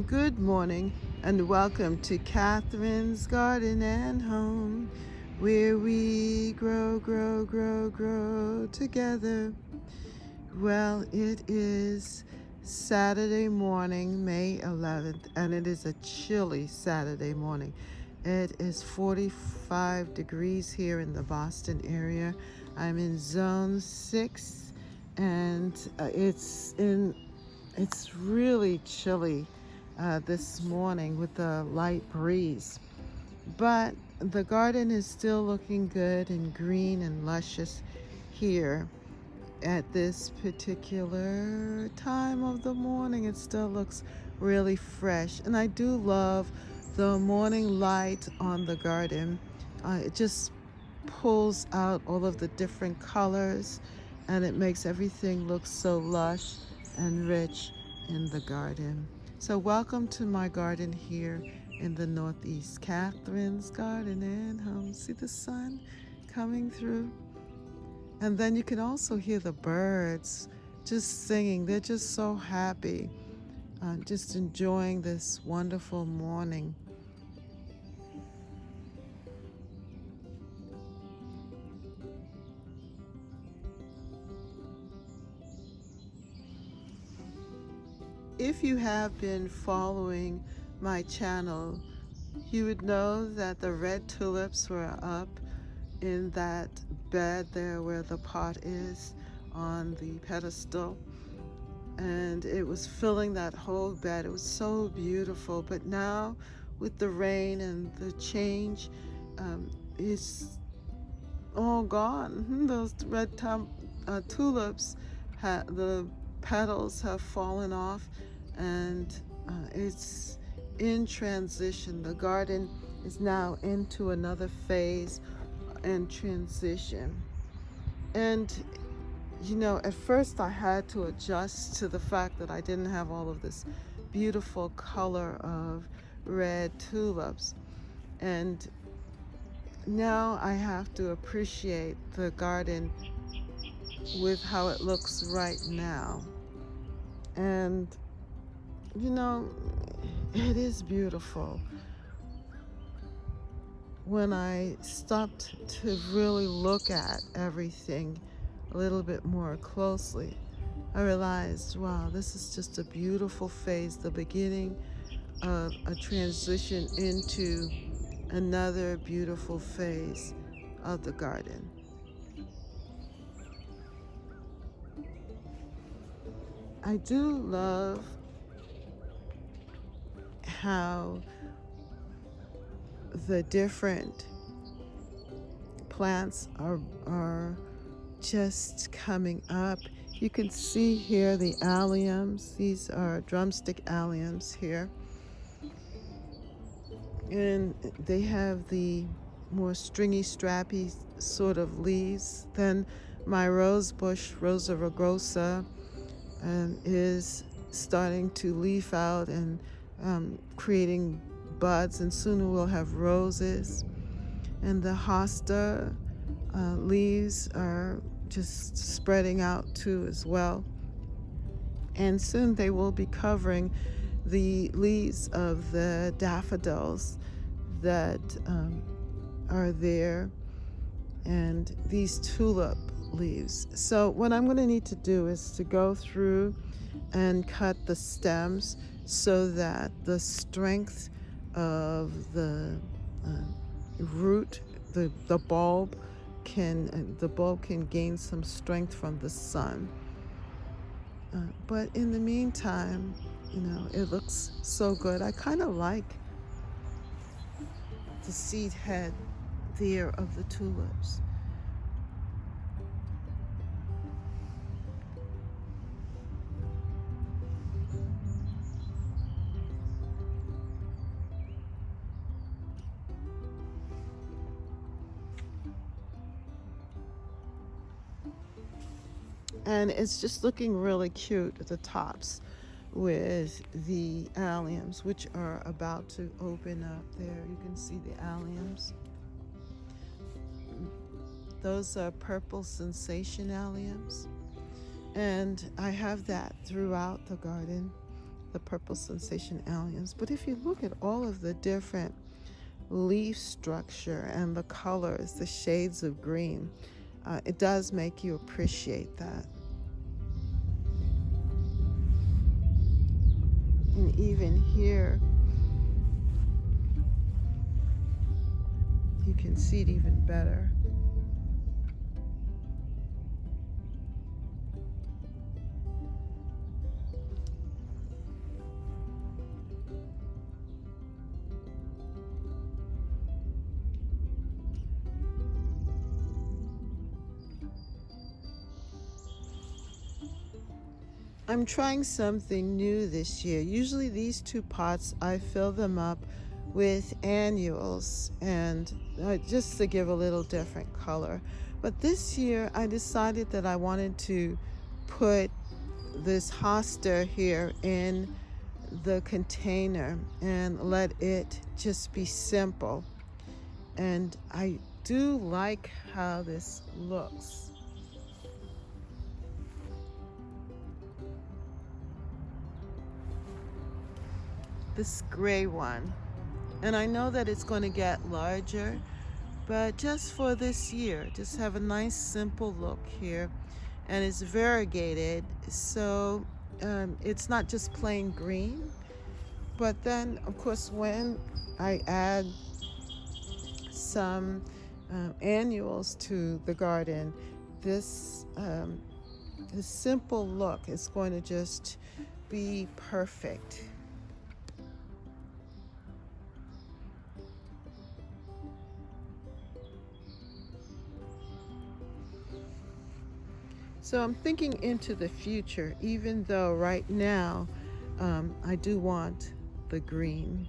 Good morning, and welcome to Catherine's Garden and Home, where we grow together. Well, it is Saturday morning, May 11th, and it is a chilly Saturday morning. It is 45 degrees here in the Boston area. I'm in zone 6, and it's really chilly this morning with the light breeze. But the garden is still looking good and green and luscious here at this particular time of the morning. It still looks really fresh. And I do love the morning light on the garden. It just pulls out all of the different colors, and it makes everything look so lush and rich in the garden. So welcome to my garden here in the Northeast, Catherine's Garden and Home. See the sun coming through? And then you can also hear the birds just singing. They're just so happy, just enjoying this wonderful morning. If you have been following my channel, you would know that the red tulips were up in that bed there where the pot is on the pedestal, and it was filling that whole bed. It was so beautiful. But now with the rain and the change, it's all gone. Those red tulips, the petals have fallen off, and it's in transition. The garden is now into another phase and transition. And at first I had to adjust to the fact that I didn't have all of this beautiful color of red tulips. And now I have to appreciate the garden with how it looks right now. And, it is beautiful. When I stopped to really look at everything a little bit more closely, I realized, wow, this is just a beautiful phase, the beginning of a transition into another beautiful phase of the garden. I do love how the different plants are just coming up. You can see here the alliums. These are drumstick alliums here. And they have the more stringy, strappy sort of leaves. Then my rose bush, Rosa rugosa, is starting to leaf out and creating buds, and soon we'll have roses. And the hosta leaves are just spreading out too as well. And soon they will be covering the leaves of the daffodils that are there, and these tulip leaves. So what I'm going to need to do is to go through and cut the stems so that the strength of the root, the bulb can gain some strength from the sun. But in the meantime, it looks so good. I kind of like the seed head there of the tulips. And it's just looking really cute at the tops with the alliums, which are about to open up there. You can see the alliums. Those are purple sensation alliums. And I have that throughout the garden, the purple sensation alliums. But if you look at all of the different leaf structure and the colors, the shades of green, it does make you appreciate that. And even here, you can see it even better. I'm trying something new this year. Usually these two pots, I fill them up with annuals, and just to give a little different color. But this year I decided that I wanted to put this hosta here in the container and let it just be simple. And I do like how this looks. This gray one. And I know that it's going to get larger, but just for this year, just have a nice simple look here. And it's variegated, so it's not just plain green. But then, of course, when I add some annuals to the garden, this simple look is going to just be perfect. So I'm thinking into the future, even though right now I do want the green,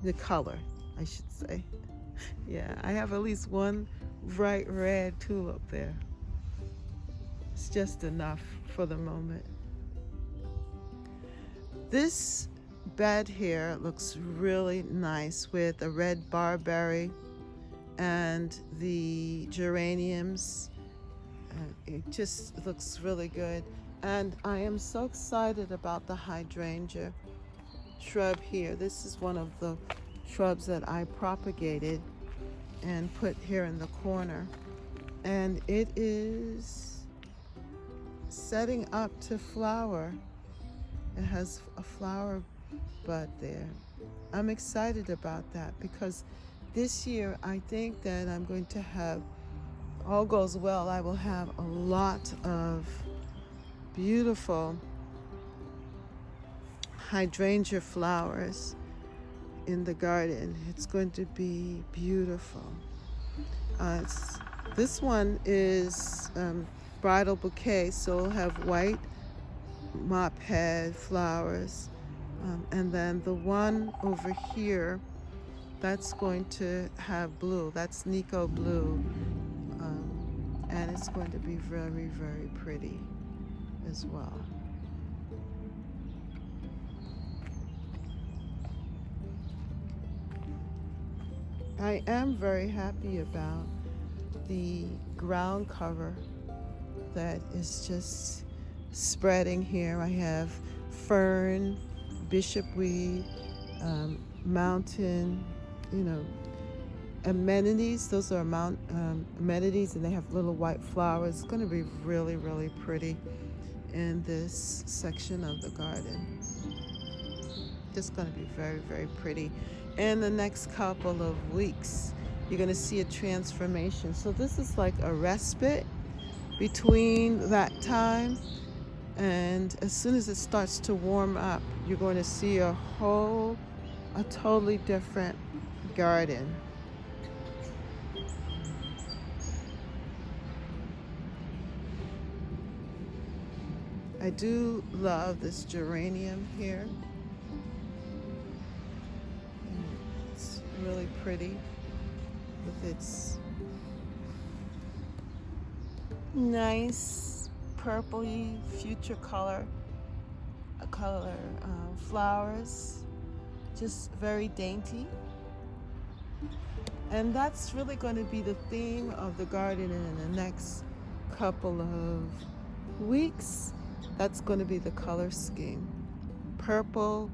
the color, I should say. Yeah, I have at least one bright red tulip there. It's just enough for the moment. This bed here looks really nice with a red barberry and the geraniums. It just looks really good. And I am so excited about the hydrangea shrub here. This is one of the shrubs that I propagated and put here in the corner. And it is setting up to flower. It has a flower bud there. I'm excited about that because this year I think that I'm going to have, all goes well, I will have a lot of beautiful hydrangea flowers in the garden. It's going to be beautiful. This one is bridal bouquet, so it'll have white mop head flowers. And then the one over here, that's going to have blue. That's Nico blue. And it's going to be very, very pretty as well. I am very happy about the ground cover that is just spreading here. I have fern, bishopweed, mountain, amenities. Those are amenities, and they have little white flowers. It's going to be really, really pretty in this section of the garden. Just going to be very, very pretty. In the next couple of weeks, you're going to see a transformation. So this is like a respite between that time, and as soon as it starts to warm up, you're going to see a totally different garden. I do love this geranium here. It's really pretty with its nice purpley future color flowers, just very dainty. And that's really going to be the theme of the garden in the next couple of weeks. That's going to be the color scheme. Purple,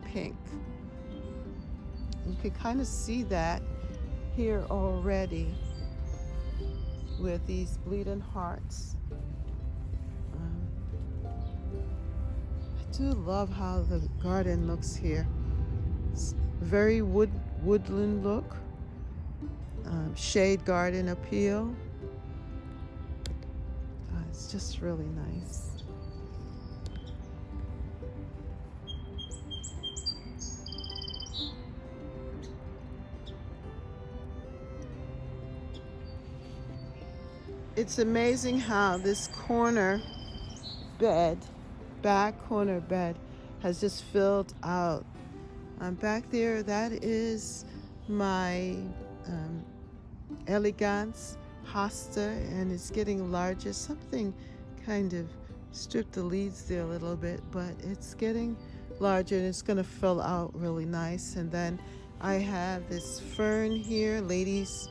pink. You can kind of see that here already with these bleeding hearts. I do love how the garden looks here. It's very woodland look. Shade garden appeal. It's just really nice. It's amazing how this back corner bed has just filled out. Back there, that is my elegance hosta, and it's getting larger. Something kind of stripped the leaves there a little bit, but it's getting larger and it's going to fill out really nice. And then I have this fern here, ladies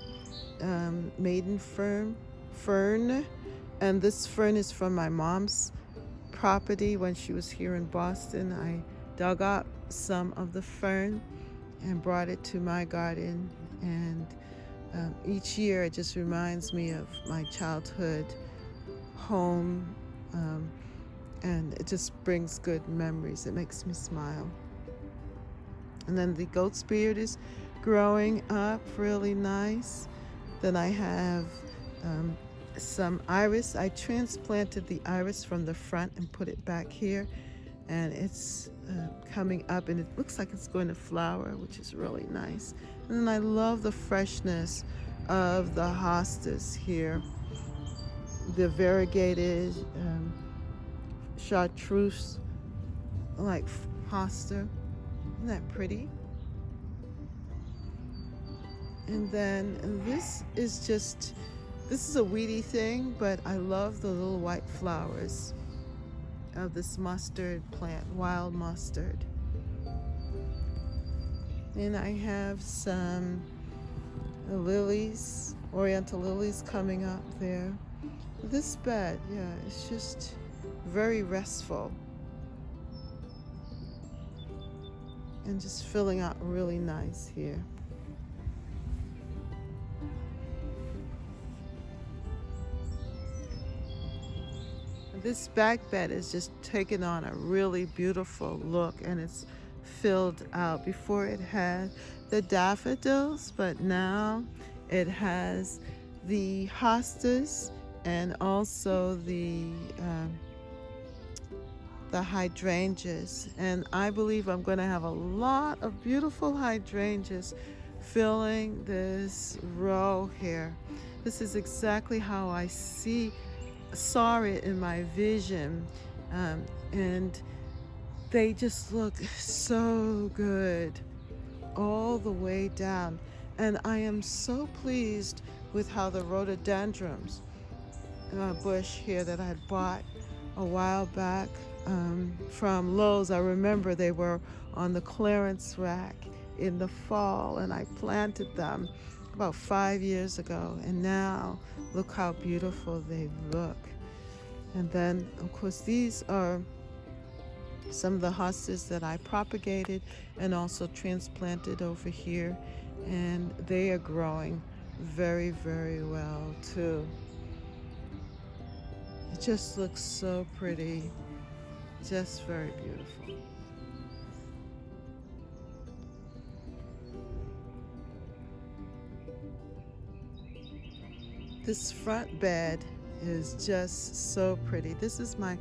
maiden fern, and this fern is from my mom's property. When she was here in Boston, I dug up some of the fern and brought it to my garden, and each year it just reminds me of my childhood home, and it just brings good memories. It makes me smile. And then the goat's beard is growing up really nice. Then I have some iris. I transplanted the iris from the front and put it back here, and it's coming up, and it looks like it's going to flower, which is really nice. And then I love the freshness of the hostas here. The variegated chartreuse like hosta. Isn't that pretty? And then this is a weedy thing, but I love the little white flowers of this mustard plant, wild mustard. And I have some lilies, oriental lilies coming up there. This bed, yeah, it's just very restful and just filling out really nice here. This back bed is just taking on a really beautiful look, and it's filled out. Before it had the daffodils, but now it has the hostas and also the hydrangeas. And I believe I'm going to have a lot of beautiful hydrangeas filling this row here. This is exactly how I saw it in my vision, and they just look so good all the way down. And I am so pleased with how the rhododendrons bush here that I had bought a while back from Lowe's. I remember they were on the clearance rack in the fall, and I planted them about 5 years ago, and now look how beautiful they look. And then of course these are some of the hostas that I propagated and also transplanted over here, and they are growing very, very well too. It just looks so pretty, just very beautiful. This front bed is just so pretty. This is my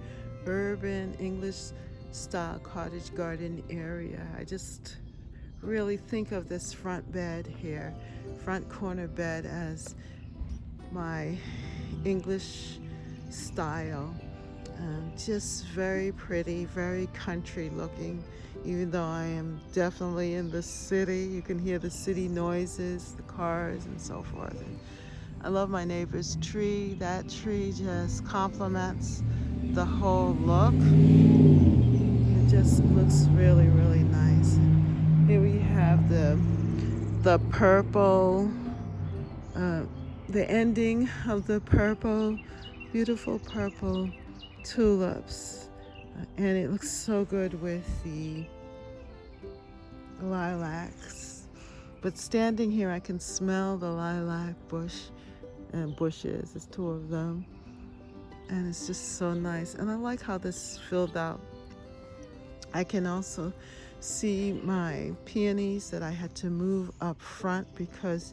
urban English style cottage garden area. I just really think of this front bed here, front corner bed, as my English style. Just very pretty, very country looking, even though I am definitely in the city. You can hear the city noises, the cars and so forth. And I love my neighbor's tree. That tree just complements the whole look. It just looks really, really nice. Here we have the purple, uh, the ending of the purple, beautiful purple tulips. And it looks so good with the lilacs. But standing here, I can smell the lilac bush and bushes. There's two of them. And it's just so nice. And I like how this is filled out. I can also see my peonies that I had to move up front because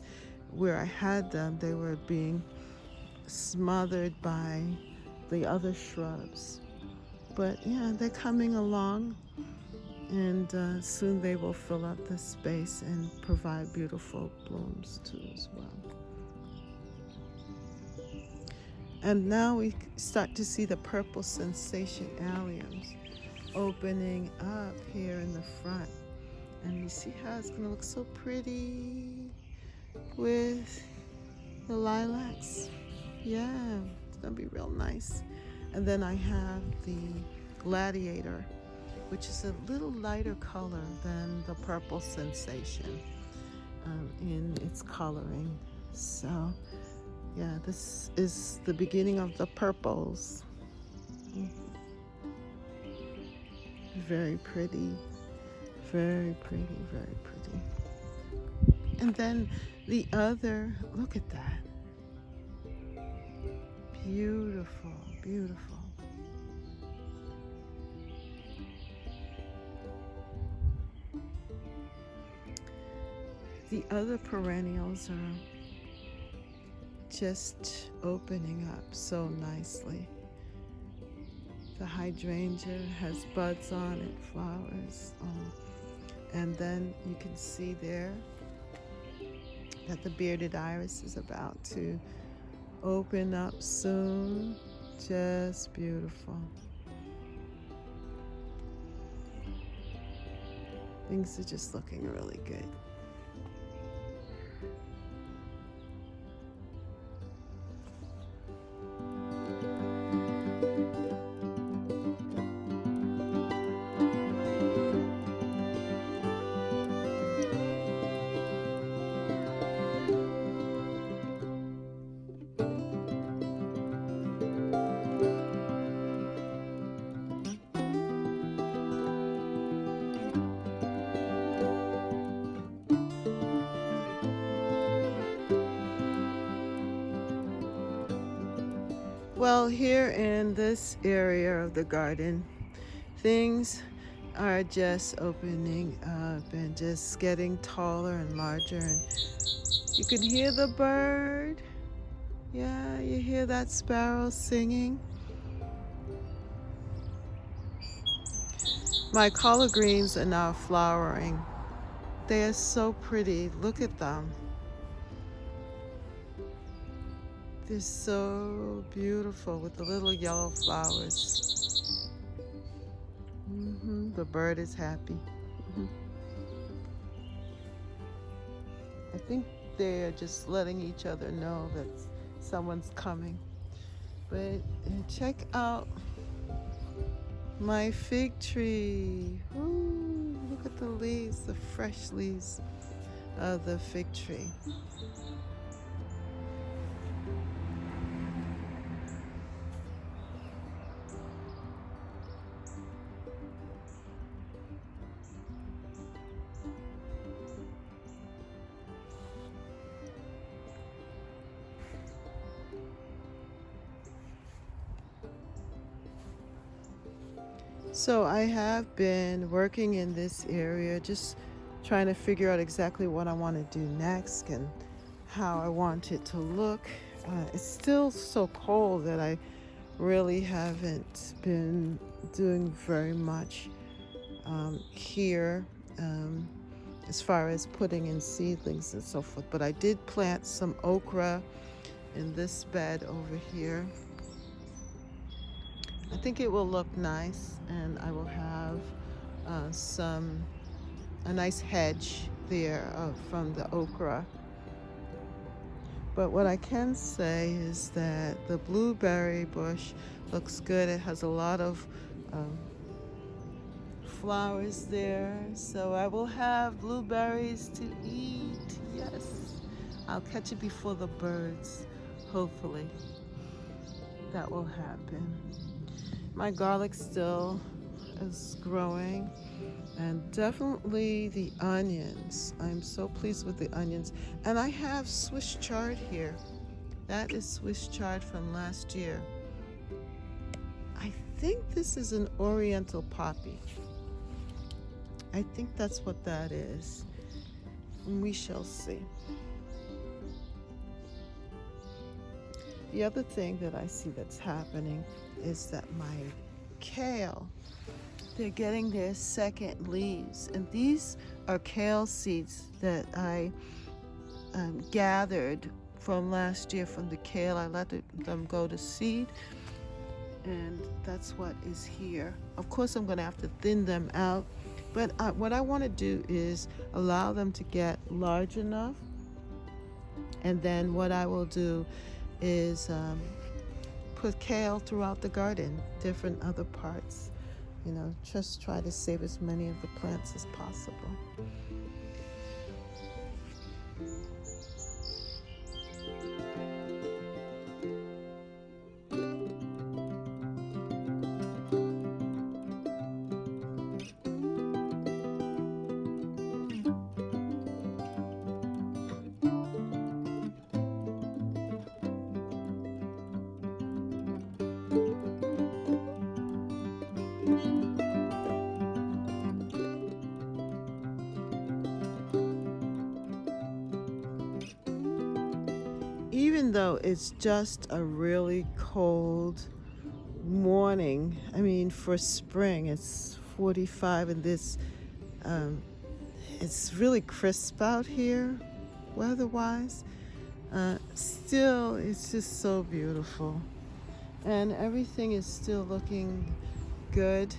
where I had them, they were being smothered by the other shrubs. But yeah, they're coming along, and soon they will fill up the space and provide beautiful blooms too as well. And now we start to see the purple sensation alliums opening up here in the front. And you see how it's going to look so pretty with the lilacs. Yeah, it's going to be real nice. And then I have the gladiator, which is a little lighter color than the purple sensation in its coloring. So yeah, this is the beginning of the purples. Very pretty, very pretty, very pretty. And then the other, look at that. Beautiful, beautiful. The other perennials are just opening up so nicely. The hydrangea has buds on it, flowers. And then you can see there that the bearded iris is about to open up soon. Just beautiful. Things are just looking really good. Well, here in this area of the garden, things are just opening up and just getting taller and larger. And you can hear the bird. Yeah, you hear that sparrow singing. My collard greens are now flowering. They are so pretty. Look at them. They're so beautiful with the little yellow flowers. The bird is happy. I think they're just letting each other know that someone's coming. But check out my fig tree. Ooh, look at the leaves, the fresh leaves of the fig tree. So I have been working in this area, just trying to figure out exactly what I want to do next and how I want it to look. It's still so cold that I really haven't been doing very much here as far as putting in seedlings and so forth. But I did plant some okra in this bed over here. I think it will look nice, and I will have a nice hedge there from the okra. But what I can say is that the blueberry bush looks good. It has a lot of um, flowers there. So I will have blueberries to eat. Yes. I'll catch it before the birds. Hopefully that will happen. My garlic still is growing. And definitely the onions. I'm so pleased with the onions. And I have Swiss chard here. That is Swiss chard from last year. I think this is an oriental poppy. I think that's what that is. We shall see. The other thing that I see that's happening is that my kale, they're getting their second leaves. And these are kale seeds that I gathered from last year from the kale. I let them go to seed. And that's what is here. Of course, I'm going to have to thin them out. But what I want to do is allow them to get large enough. And then what I will do is put kale throughout the garden, different other parts. Just try to save as many of the plants as possible. Even though it's just a really cold morning, I mean, for spring, it's 45 and it's really crisp out here, weather-wise. Still, it's just so beautiful. And everything is still looking good.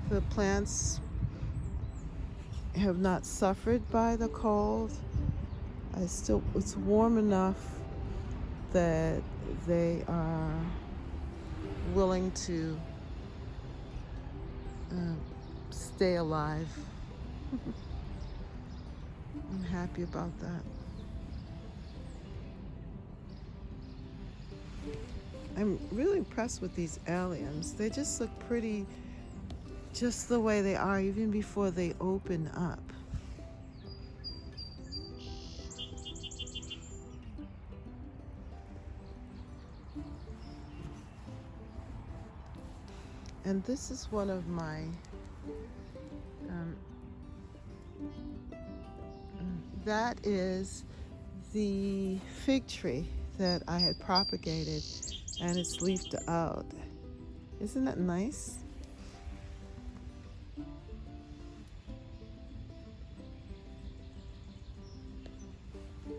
The plants have not suffered by the cold. It's warm enough that they are willing to stay alive. I'm happy about that. I'm really impressed with these alliums. They just look pretty just the way they are, even before they open up. And this is one of my that is the fig tree that I had propagated, and it's leafed out. Isn't that nice?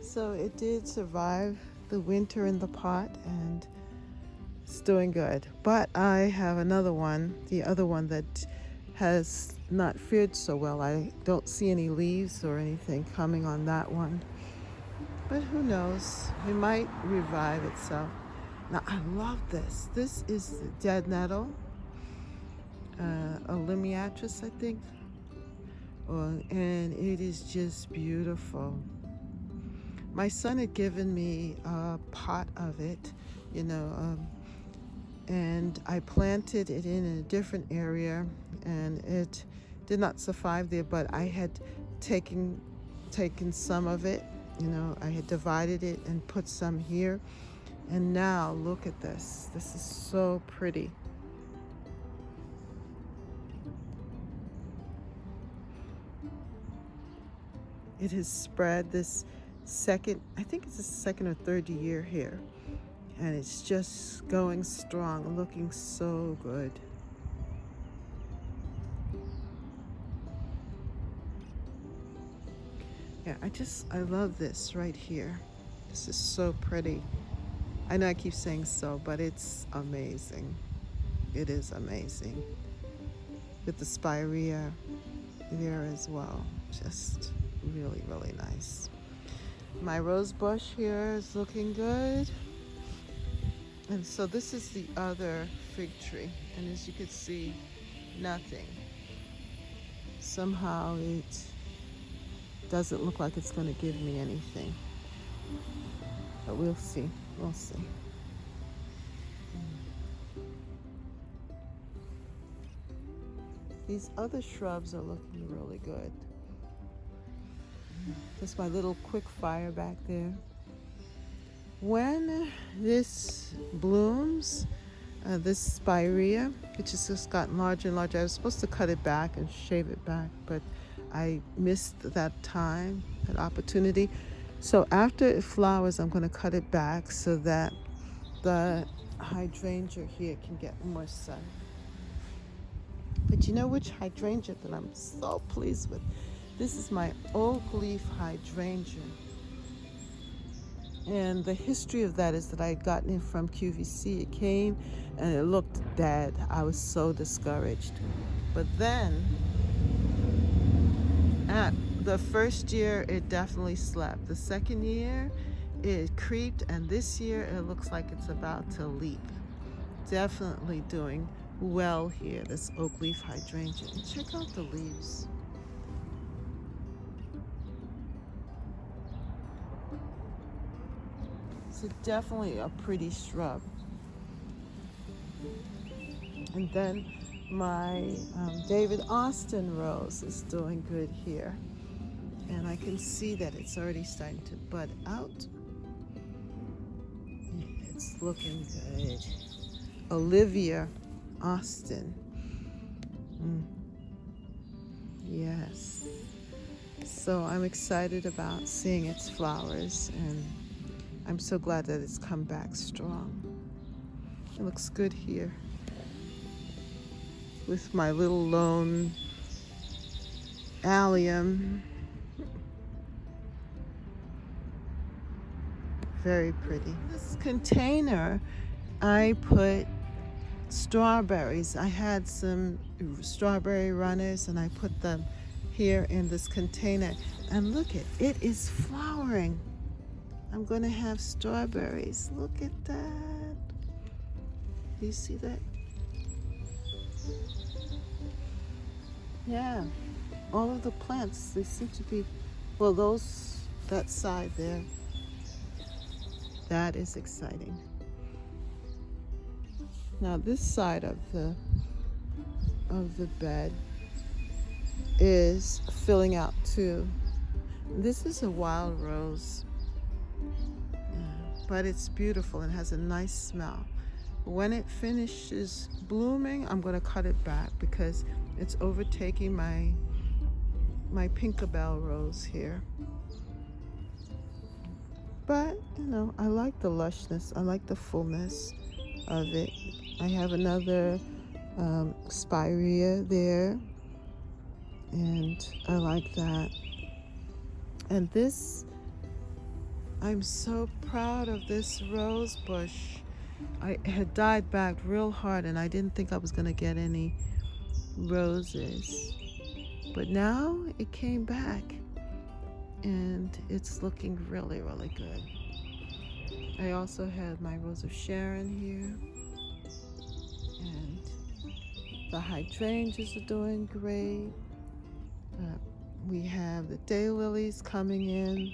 So it did survive the winter in the pot, and it's doing good. But I have another one, the other one that has not fared so well. I don't see any leaves or anything coming on that one. But who knows? It might revive itself. Now, I love this. This is dead nettle, a limiatrus, I think. And it is just beautiful. My son had given me a pot of it, and I planted it in a different area, and it did not survive there, but I had taken some of it, I had divided it and put some here, and now look at this. This is so pretty. It has spread this I think it's the second or third year here, and it's just going strong, looking so good. Yeah, I love this right here. This is so pretty. I know I keep saying so, but it's amazing. It is amazing. With the spirea there as well. Just really, really nice. My rose bush here is looking good. And so this is the other fig tree. And as you can see, nothing. Somehow it doesn't look like it's going to give me anything. But we'll see. We'll see. These other shrubs are looking really good. That's my little quick fire back there. When this blooms, this spirea, which has just gotten larger and larger, I was supposed to cut it back and shave it back, but I missed that time, that opportunity. So after it flowers, I'm going to cut it back so that the hydrangea here can get more sun. But you know which hydrangea that I'm so pleased with? This is my oak leaf hydrangea. And the history of that is that I had gotten it from QVC. It came and it looked dead. I was so discouraged. But then, at the first year, it definitely slept. The second year, it creeped. And this year, it looks like it's about to leap. Definitely doing well here, this oak leaf hydrangea. And check out the leaves. It's definitely a pretty shrub. And then my David Austin rose is doing good here. And I can see that it's already starting to bud out. It's looking good. Olivia Austin. Yes. So I'm excited about seeing its flowers, and I'm so glad that it's come back strong. It looks good here with my little lone allium. Very pretty. This container, I put strawberries. I had some strawberry runners and I put them here in this container. And look at it is flowering. I'm going to have strawberries. Look at that. Do you see that? Yeah. All of the plants, they seem to be, well, that side there. That is exciting. Now this side of the bed is filling out too. This is a wild rose, but it's beautiful and has a nice smell. When it finishes blooming, I'm going to cut it back because it's overtaking my Pinkabell rose here. But, I like the lushness. I like the fullness of it. I have another spirea there, and I like that. And this, I'm so proud of this rose bush. I had died back real hard, and I didn't think I was going to get any roses. But now it came back, and it's looking really, really good. I also have my Rose of Sharon here, and the hydrangeas are doing great. We have the daylilies coming in.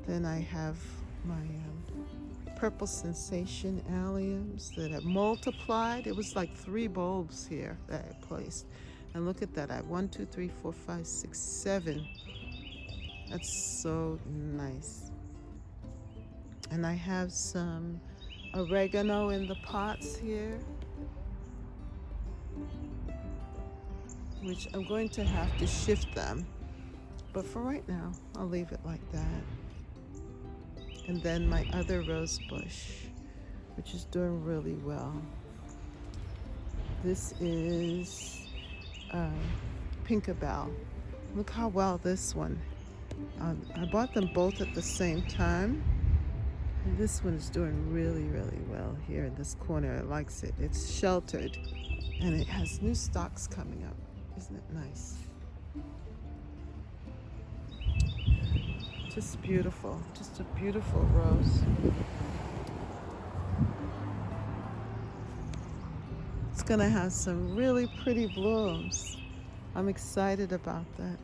Then I have my purple sensation alliums that have multiplied. It was like 3 bulbs here that I placed. And look at that. I have 1, 2, 3, 4, 5, 6, 7. That's so nice. And I have some oregano in the pots here, which I'm going to have to shift them. But for right now, I'll leave it like that. And then my other rose bush, which is doing really well. This is Pinkabell. Look how well this one. I bought them both at the same time. And this one is doing really, really well here in this corner. It likes it. It's sheltered, and it has new stalks coming up. Isn't it nice? Just beautiful, just a beautiful rose. It's gonna have some really pretty blooms. I'm excited about that.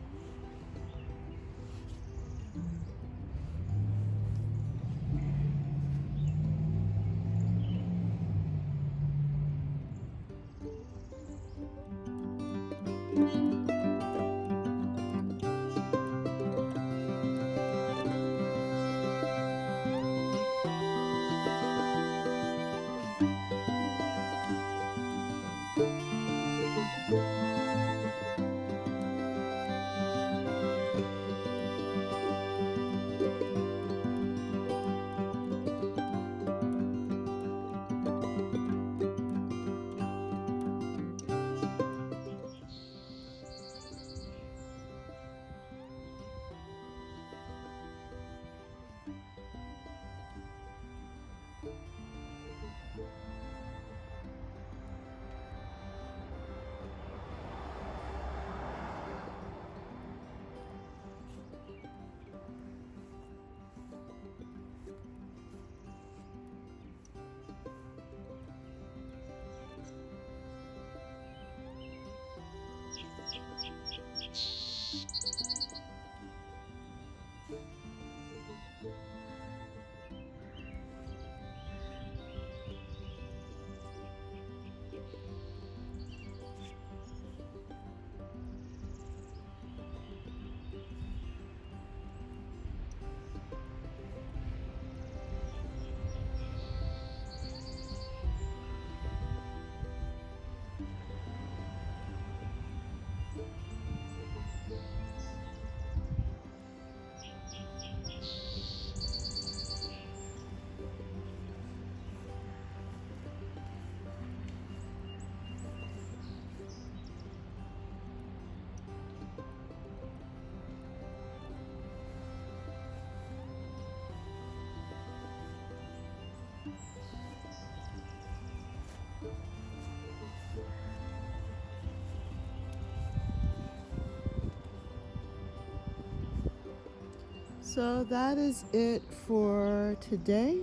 So that is it for today.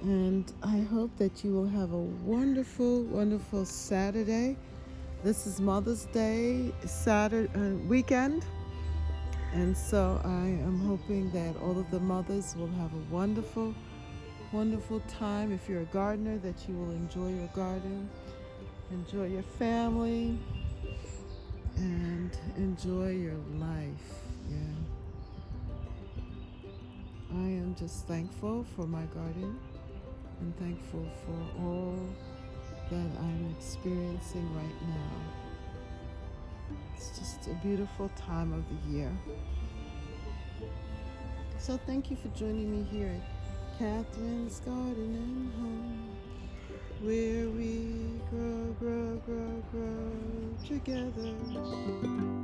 And I hope that you will have a wonderful, wonderful Saturday. This is Mother's Day Saturday weekend. And so I am hoping that all of the mothers will have a wonderful, wonderful time. If you're a gardener, that you will enjoy your garden, enjoy your family, and enjoy your life. Yeah. I am just thankful for my garden and thankful for all that I'm experiencing right now. It's just a beautiful time of the year. So thank you for joining me here at Catherine's Garden and Home, where we grow, grow, grow, grow together.